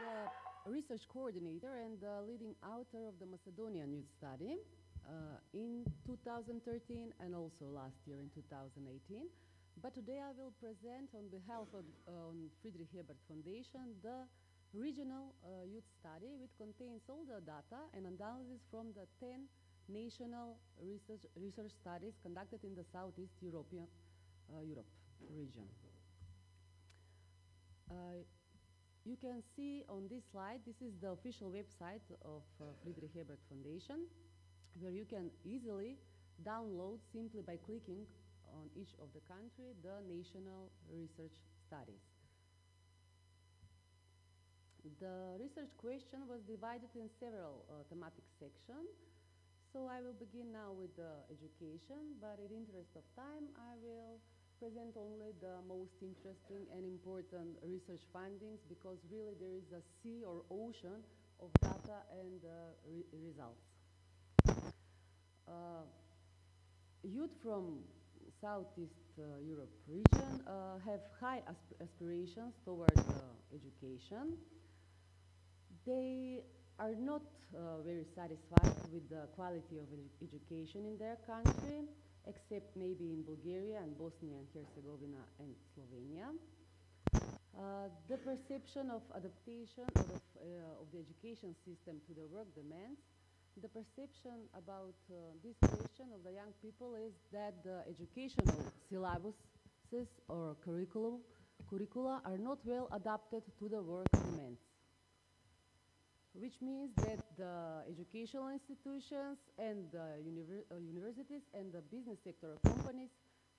the research coordinator and the leading author of the Macedonian Youth Study in 2013 and also last year in 2018. But today I will present on behalf of Friedrich Ebert Foundation the regional youth study, which contains all the data and analysis from the 10 national research studies conducted in the Southeast Europe region. You can see on this slide, this is the official website of Friedrich Ebert Foundation, where you can easily download simply by clicking on each of the country the national research studies. The research question was divided in several thematic sections. So I will begin now with the education, but in the interest of time, I will present only the most interesting and important research findings, because really there is a sea or ocean of data and results. Youth from Southeast Europe region have high aspirations towards education. They are not very satisfied with the quality of education in their country, except maybe in Bulgaria and Bosnia and Herzegovina and Slovenia. The perception of adaptation of the education system to the work demands, the perception about this question of the young people is that the educational syllabuses or curricula are not well adapted to the work demands, which means that the educational institutions and the universities and the business sector companies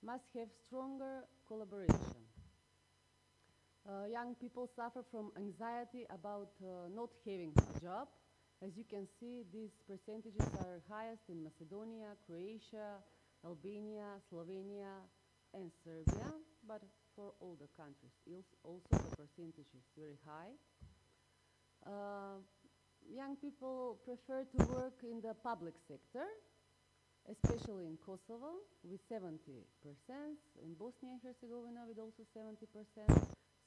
must have stronger collaboration. Young people suffer from anxiety about not having a job. As you can see, these percentages are highest in Macedonia, Croatia, Albania, Slovenia, and Serbia, but for all the countries also the percentage is very high. Young people prefer to work in the public sector, especially in Kosovo with 70%, in Bosnia and Herzegovina with also 70%,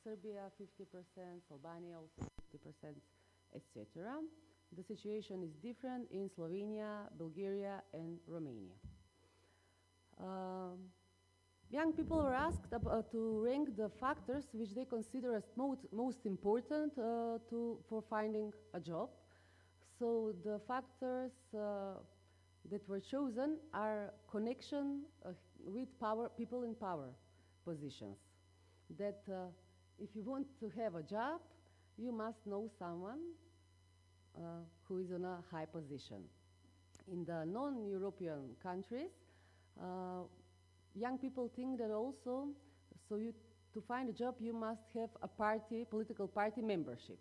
Serbia 50%, Albania also 50%, etc. The situation is different in Slovenia, Bulgaria, and Romania. Young people were asked to rank the factors which they consider as most important for finding a job. So the factors that were chosen are connection with people in power positions. That if you want to have a job, you must know someone who is in a high position. In the non-European countries, young people think that also, to find a job, you must have a political party membership.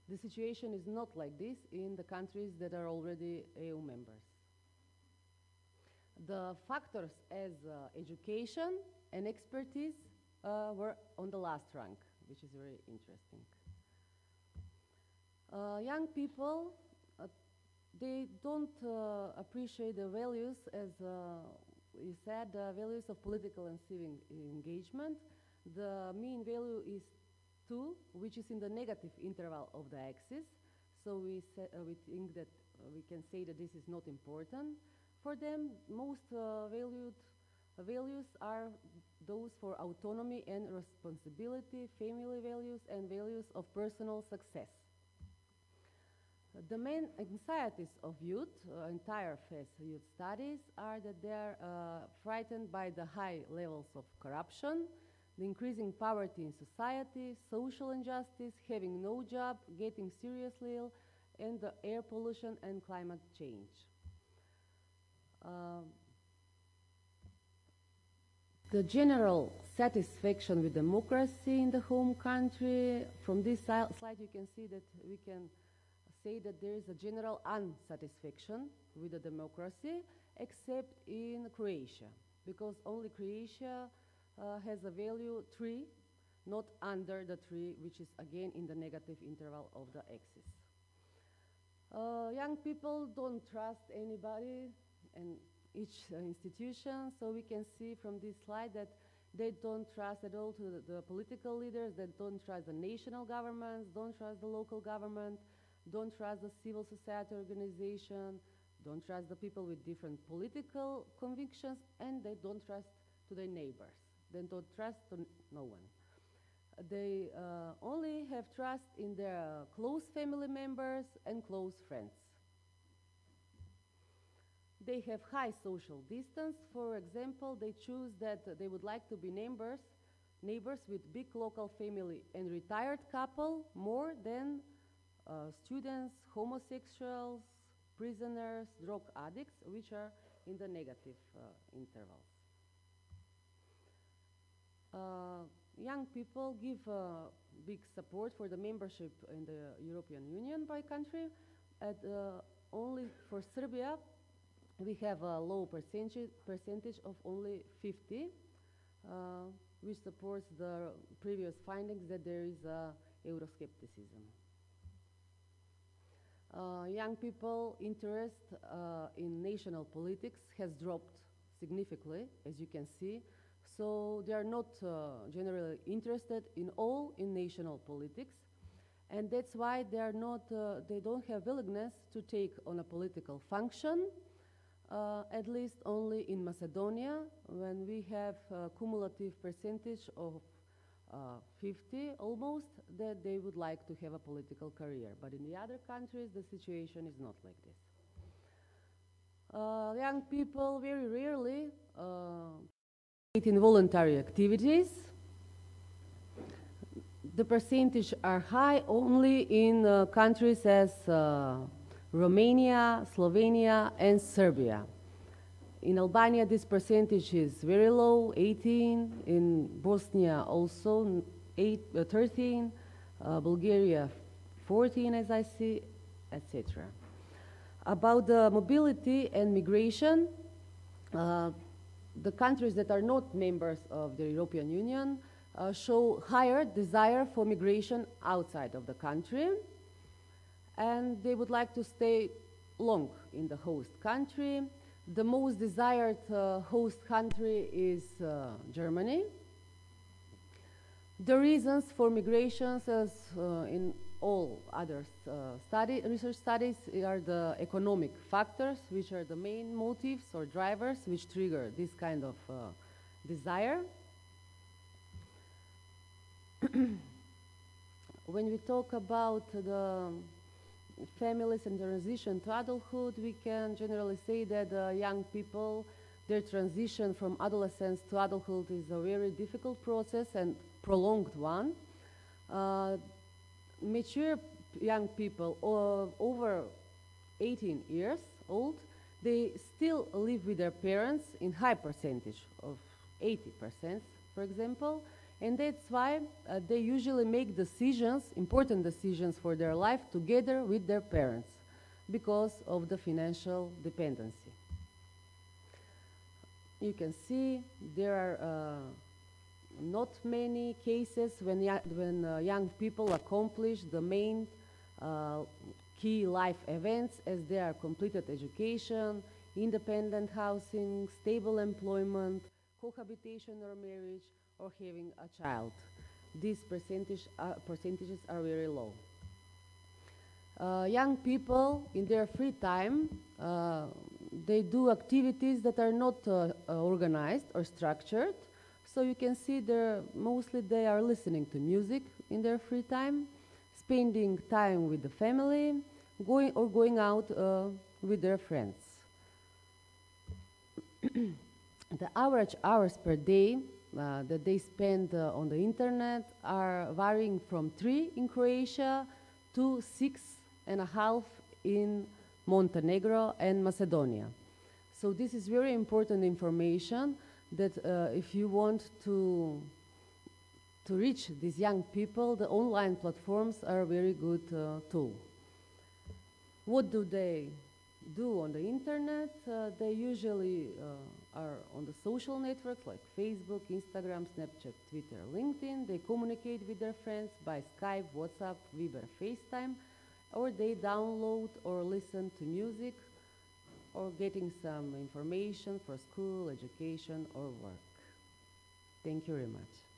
The situation is not like this in the countries that are already EU members. The factors as education and expertise were on the last rank, which is very interesting. Young people, they don't appreciate the values, as you said, the values of political and civic engagement. The mean value is 2, which is in the negative interval of the axis. So we think that we can say that this is not important. For them, most valued values are those for autonomy and responsibility, family values, and values of personal success. The main anxieties of youth, entire phase youth studies, are that they are frightened by the high levels of corruption, the increasing poverty in society, social injustice, having no job, getting seriously ill, and the air pollution and climate change. The general satisfaction with democracy in the home country, from this slide you can see that we can say that there is a general unsatisfaction with the democracy, except in Croatia, because only Croatia has a value 3, not under the 3, which is again in the negative interval of the axis. Young people don't trust anybody and each institution, so we can see from this slide that They don't trust at all to the political leaders, they don't trust the national governments, don't trust the local government, don't trust the civil society organization, don't trust the people with different political convictions, and they don't trust to their neighbors. They don't trust to no one. They only have trust in their close family members and close friends. They have high social distance. For example, they choose that they would like to be neighbors with big local family and retired couple more than students, homosexuals, prisoners, drug addicts, which are in the negative intervals. Young people give big support for the membership in the European Union by country. Only for Serbia, we have a low percentage of only 50, which supports the previous findings that there is Euroscepticism. Young people interest in national politics has dropped significantly, as you can see. So they are not generally interested in national politics, and that's why they are not. They don't have willingness to take on a political function. At least only in Macedonia, when we have a cumulative percentage of 50 almost, that they would like to have a political career. But in the other countries, the situation is not like this. Young people very rarely in voluntary activities. The percentage are high only in countries as Romania, Slovenia, and Serbia. In Albania, this percentage is very low, 18. In Bosnia, also 13. Bulgaria, 14, as I see, etc. About the mobility and migration, the countries that are not members of the European Union show higher desire for migration outside of the country, and they would like to stay long in the host country. The most desired host country is Germany. The reasons for migrations, as in all other research studies, are the economic factors, which are the main motives or drivers which trigger this kind of desire. When we talk about the families and transition to adulthood, we can generally say that young people, their transition from adolescence to adulthood is a very difficult process and prolonged one. Mature young people over 18 years old, they still live with their parents in high percentage of 80%, for example, and that's why they usually make decisions, important decisions for their life together with their parents because of the financial dependency. You can see there are not many cases when young people accomplish the main key life events, as they are completed education, independent housing, stable employment, cohabitation or marriage, or having a child. These percentages are very low. Young people, in their free time, they do activities that are not organized or structured. So you can see mostly they are listening to music in their free time, spending time with the family, going out with their friends. The average hours per day that they spend on the internet are varying from 3 in Croatia to 6.5 in Montenegro and Macedonia. So this is very important information that if you want to reach these young people, the online platforms are a very good tool. What do they do on the internet? They usually are on the social networks like Facebook, Instagram, Snapchat, Twitter, LinkedIn. They communicate with their friends by Skype, WhatsApp, Viber, FaceTime, or they download or listen to music or getting some information for school, education, or work. Thank you very much.